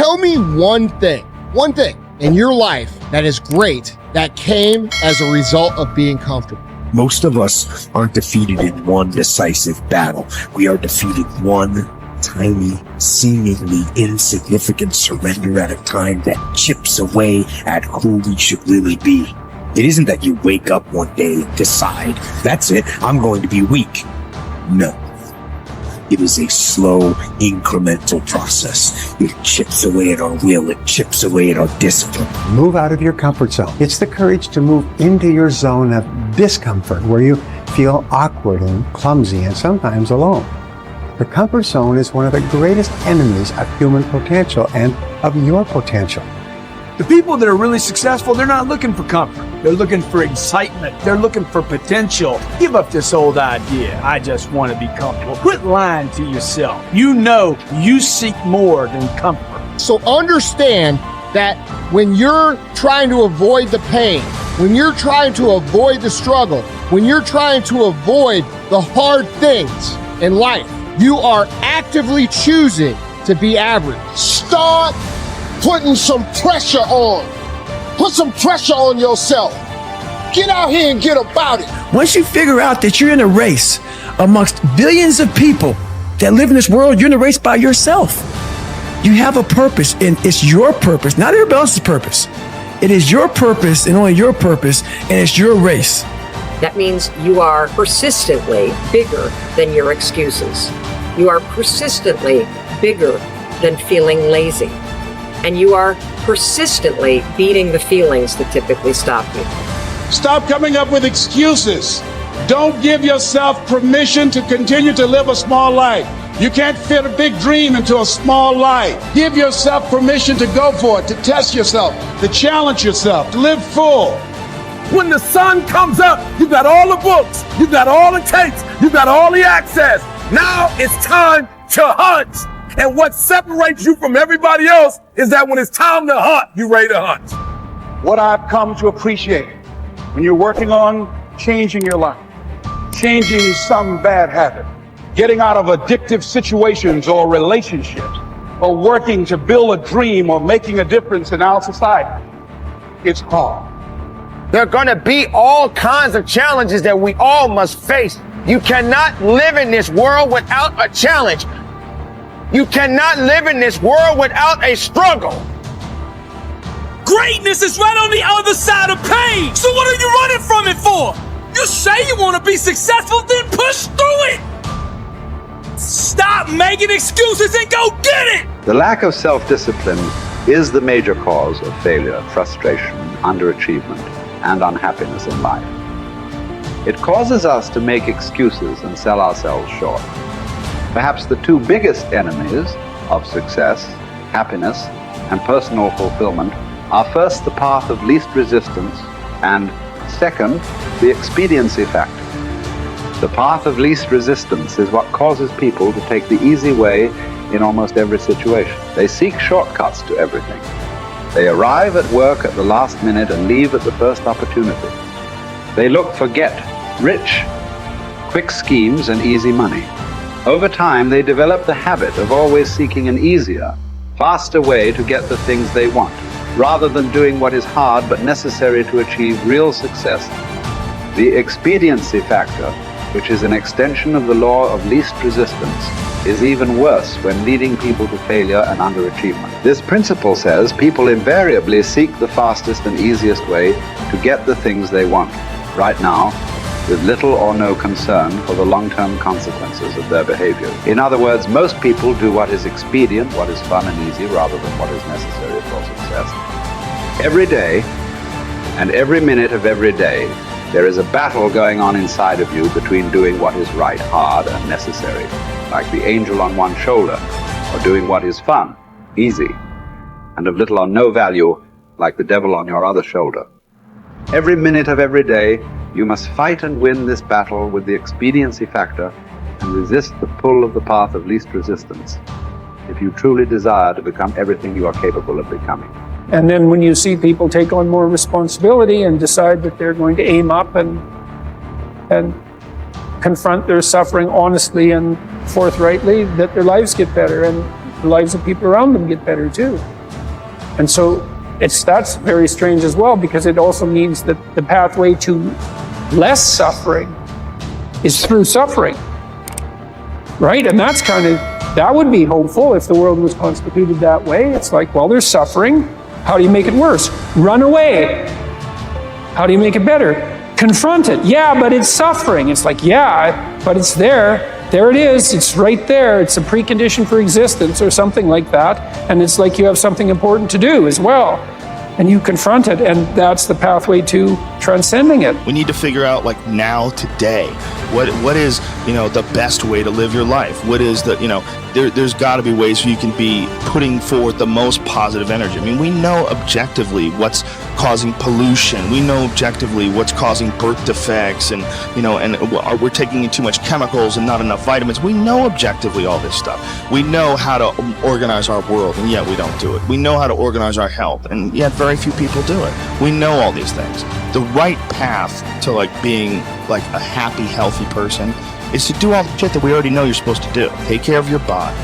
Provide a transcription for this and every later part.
Tell me one thing in your life that is great that came as a result of being comfortable. Most of us aren't defeated in one decisive battle. We are defeated one tiny, seemingly insignificant surrender at a time that chips away at who we should really be. It isn't that you wake up one day and decide, that's it, I'm going to be weak. No. It is a slow, incremental process. It chips away at our will. It chips away at our discipline. Move out of your comfort zone. It's the courage to move into your zone of discomfort where you feel awkward and clumsy and sometimes alone. The comfort zone is one of the greatest enemies of human potential and of your potential. The people that are really successful, they're not looking for comfort. They're looking for excitement. They're looking for potential. Give up this old idea, I just want to be comfortable. Quit lying to yourself. You know you seek more than comfort. So understand that when you're trying to avoid the pain, when you're trying to avoid the struggle, when you're trying to avoid the hard things in life, you are actively choosing to be average. Start putting some pressure on. Put some pressure on yourself. Get out here and get about it. Once you figure out that you're in a race amongst billions of people that live in this world, you're in a race by yourself. You have a purpose, and it's your purpose, not everybody else's purpose. It is your purpose and only your purpose, and it's your race. That means you are persistently bigger than your excuses. You are persistently bigger than feeling lazy. And you are persistently beating the feelings that typically stop you. Stop coming up with excuses. Don't give yourself permission to continue to live a small life. You can't fit a big dream into a small life. Give yourself permission to go for it, to test yourself, to challenge yourself, to live full. When the sun comes up, you got all the books, you got all the tapes, you got all the access. Now it's time to hunt. And what separates you from everybody else is that when it's time to hunt, you're ready to hunt. What I've come to appreciate when you're working on changing your life, changing some bad habit, getting out of addictive situations or relationships, or working to build a dream or making a difference in our society, it's hard. There are going to be all kinds of challenges that we all must face. You cannot live in this world without a challenge. You cannot live in this world without a struggle. Greatness is right on the other side of pain. So what are you running from it for? You say you want to be successful, then push through it. Stop making excuses and go get it. The lack of self-discipline is the major cause of failure, frustration, underachievement, and unhappiness in life. It causes us to make excuses and sell ourselves short. Perhaps the two biggest enemies of success, happiness, and personal fulfillment are first the path of least resistance and second, the expediency factor. The path of least resistance is what causes people to take the easy way in almost every situation. They seek shortcuts to everything. They arrive at work at the last minute and leave at the first opportunity. They look for get rich, quick schemes and easy money. Over time, they develop the habit of always seeking an easier, faster way to get the things they want, rather than doing what is hard but necessary to achieve real success. The expediency factor, which is an extension of the law of least resistance, is even worse when leading people to failure and underachievement. This principle says people invariably seek the fastest and easiest way to get the things they want, right now, with little or no concern for the long-term consequences of their behavior. In other words, most people do what is expedient, what is fun and easy, rather than what is necessary for success. Every day, and every minute of every day, there is a battle going on inside of you between doing what is right, hard, and necessary, like the angel on one shoulder, or doing what is fun, easy, and of little or no value, like the devil on your other shoulder. Every minute of every day, you must fight and win this battle with the expediency factor and resist the pull of the path of least resistance if you truly desire to become everything you are capable of becoming. And then when you see people take on more responsibility and decide that they're going to aim up and confront their suffering honestly and forthrightly, that their lives get better and the lives of people around them get better too. And so that's very strange as well, because it also means that the pathway to less suffering is through suffering, right? And that's that would be hopeful if the world was constituted that way. It's like, well, there's suffering. How do you make it worse? Run away. How do you make it better? Confront it. Yeah, but it's suffering. It's like, yeah, but it's there. There it is. It's right there. It's a precondition for existence or something like that. And it's like you have something important to do as well. And you confront it, and that's the pathway to transcending it. We need to figure out, like, now, today, what is, the best way to live your life? What is the, there's got to be ways where you can be putting forth the most positive energy. I mean, we know objectively what's causing pollution. We know objectively what's causing birth defects, and we're taking in too much chemicals and not enough vitamins. We know objectively all this stuff. We know how to organize our world, and yet we don't do it. We know how to organize our health, and yet very few people do it. We know all these things. The right path to being a happy, healthy person is to do all the shit that we already know you're supposed to do. Take care of your body,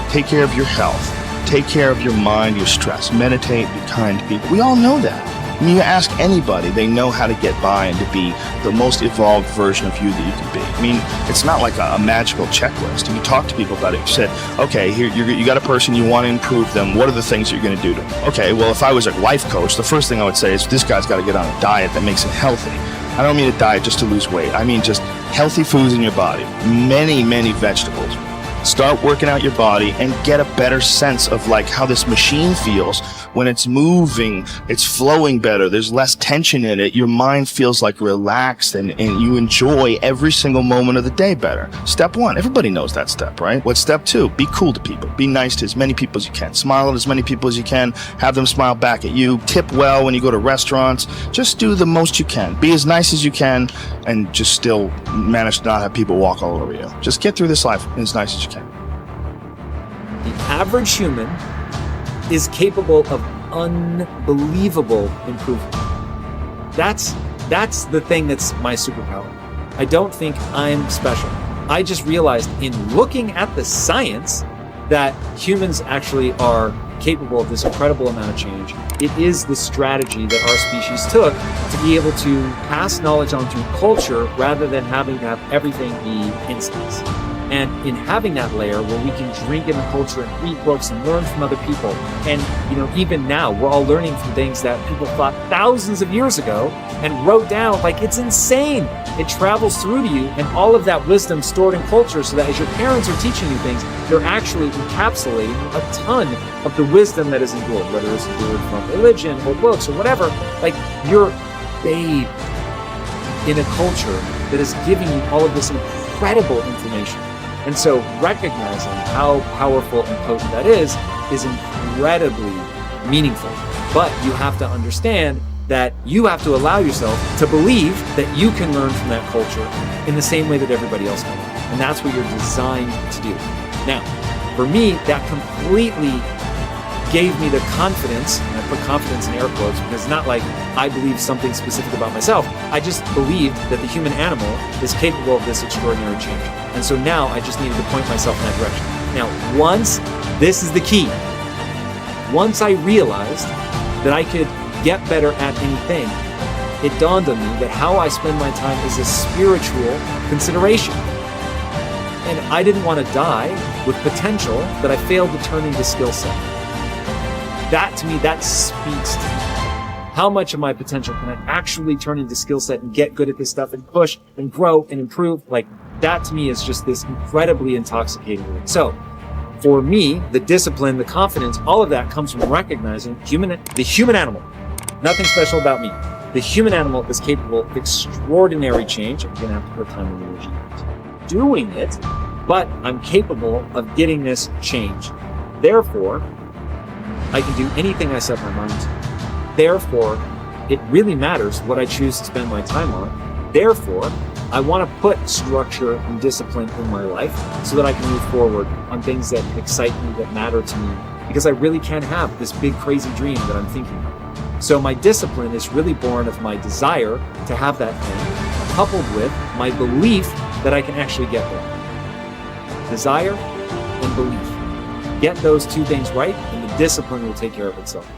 take care of your health, take care of your mind, your stress, meditate, be kind to people. We all know that. I mean, you ask anybody, they know how to get by and to be the most evolved version of you that you can be. I mean, it's not like a magical checklist. If you talk to people about it, you said, okay, here you got a person, you want to improve them. What are the things you're going to do to them? Okay, well, if I was a life coach, the first thing I would say is this guy's got to get on a diet that makes him healthy. I don't mean a diet just to lose weight. I mean just healthy foods in your body. Many, many vegetables. Start working out your body and get a better sense of how this machine feels when it's moving, it's flowing better, there's less tension in it, your mind feels relaxed, and you enjoy every single moment of the day better. Step 1, everybody knows that step, right? What's step 2? Be cool to people. Be nice to as many people as you can. Smile at as many people as you can. Have them smile back at you. Tip well when you go to restaurants. Just do the most you can. Be as nice as you can, and just still manage to not have people walk all over you. Just get through this life as nice as you can. The average human is capable of unbelievable improvement. That's the thing that's my superpower. I don't think I'm special. I just realized in looking at the science that humans actually are capable of this incredible amount of change. It is the strategy that our species took to be able to pass knowledge on through culture rather than having to have everything be instance. And in having that layer where we can drink in the culture and read books and learn from other people, and even now we're all learning from things that people thought thousands of years ago and wrote down. It's insane. It travels through to you, and all of that wisdom stored in culture, so that as your parents are teaching you things, they're actually encapsulating a ton of the wisdom that is endured, whether it's endured from religion or books or whatever. You're bathed in a culture that is giving you all of this incredible information. And so recognizing how powerful and potent that is incredibly meaningful. But you have to understand that you have to allow yourself to believe that you can learn from that culture in the same way that everybody else can. And that's what you're designed to do. Now, for me, that completely gave me the confidence, and I put confidence in air quotes because it's not like I believe something specific about myself. I just believed that the human animal is capable of this extraordinary change. And so now I just needed to point myself in that direction. Now, this is the key. Once I realized that I could get better at anything, it dawned on me that how I spend my time is a spiritual consideration. And I didn't want to die with potential that I failed to turn into skill set. That, to me, that speaks to me. How much of my potential can I actually turn into skill set and get good at this stuff and push and grow and improve? That to me is just this incredibly intoxicating thing. So for me, the discipline, the confidence, all of that comes from recognizing the human animal. Nothing special about me. The human animal is capable of extraordinary change. I'm going to have to put time and energy into doing it, but I'm capable of getting this change. Therefore, I can do anything I set my mind to. Therefore, it really matters what I choose to spend my time on. Therefore, I want to put structure and discipline in my life so that I can move forward on things that excite me, that matter to me, because I really can't have this big crazy dream that I'm thinking of. So my discipline is really born of my desire to have that thing, coupled with my belief that I can actually get there. Desire and belief. Get those two things right, and the discipline will take care of itself.